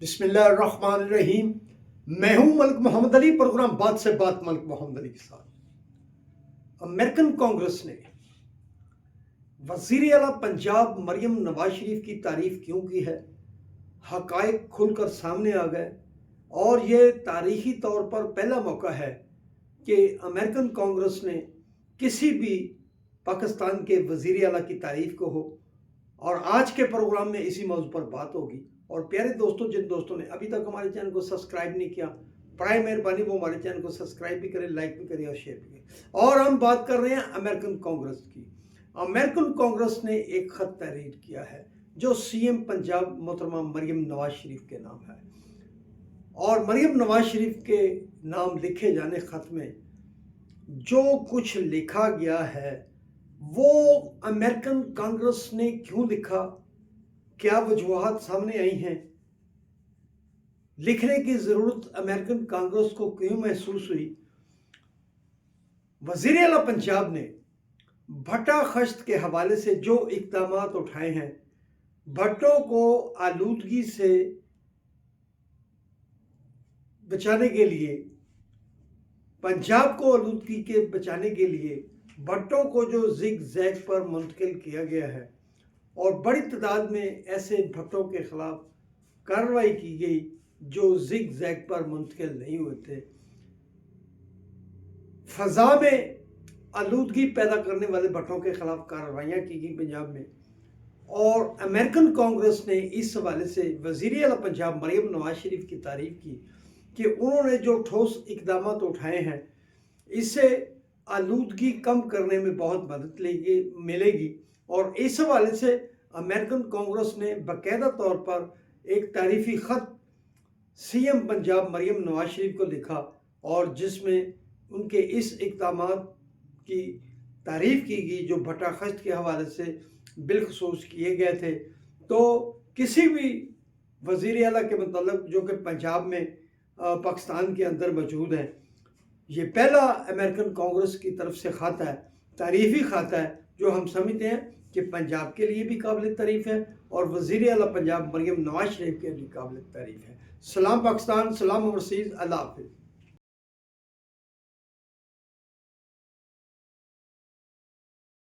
بسم اللہ الرحمن الرحیم۔ میں ہوں ملک محمد علی، پروگرام بات سے بات ملک محمد علی کے ساتھ۔ امریکن کانگریس نے وزیر اعلیٰ پنجاب مریم نواز شریف کی تعریف کیوں کی ہے؟ حقائق کھل کر سامنے آ گئے اور یہ تاریخی طور پر پہلا موقع ہے کہ امریکن کانگریس نے کسی بھی پاکستان کے وزیر اعلیٰ کی تعریف کو ہو، اور آج کے پروگرام میں اسی موضوع پر بات ہوگی۔ اور پیارے دوستوں، جن دوستوں نے ابھی تک ہمارے چینل کو سبسکرائب نہیں کیا، برائے مہربانی وہ ہمارے چینل کو سبسکرائب بھی کریں، لائک بھی کریں اور شیئر بھی کریں۔ اور ہم بات کر رہے ہیں امریکن کانگریس کی۔ امریکن کانگریس نے ایک خط تحریر کیا ہے جو سی ایم پنجاب محترمہ مریم نواز شریف کے نام ہے، اور مریم نواز شریف کے نام لکھے جانے خط میں جو کچھ لکھا گیا ہے وہ امریکن کانگریس نے کیوں لکھا، کیا وجوہات سامنے آئی ہیں، لکھنے کی ضرورت امریکن کانگریس کو کیوں محسوس ہوئی۔ وزیر اعلیٰ پنجاب نے بھٹا خشت کے حوالے سے جو اقدامات اٹھائے ہیں، بھٹوں کو آلودگی سے بچانے کے لیے، پنجاب کو آلودگی کے بچانے کے لیے بھٹوں کو جو زگ زیگ پر منتقل کیا گیا ہے، اور بڑی تعداد میں ایسے بھٹوں کے خلاف کارروائی کی گئی جو زگ زیگ پر منتقل نہیں ہوئے تھے۔ فضا میں آلودگی پیدا کرنے والے بھٹوں کے خلاف کارروائیاں کی گئی پنجاب میں، اور امریکن کانگریس نے اس حوالے سے وزیر اعلیٰ پنجاب مریم نواز شریف کی تعریف کی کہ انہوں نے جو ٹھوس اقدامات اٹھائے ہیں اس سے آلودگی کم کرنے میں بہت مدد ملے گی۔ اور اس حوالے سے امریکن کانگریس نے باقاعدہ طور پر ایک تعریفی خط سی ایم پنجاب مریم نواز شریف کو لکھا، اور جس میں ان کے اس اقدامات کی تعریف کی گئی جو بھٹا خشت کے حوالے سے بالخصوص کیے گئے تھے۔ تو کسی بھی وزیر اعلیٰ کے متعلق جو کہ پنجاب میں پاکستان کے اندر موجود ہیں، یہ پہلا امریکن کانگریس کی طرف سے خط ہے، تعریفی خط ہے، جو ہم سمجھتے ہیں کہ پنجاب کے لیے بھی قابل تعریف ہے اور وزیر اعلیٰ پنجاب مریم نواز شریف کے لیے قابل تعریف ہے۔ سلام پاکستان، سلام اوورسیز، اللہ حافظ۔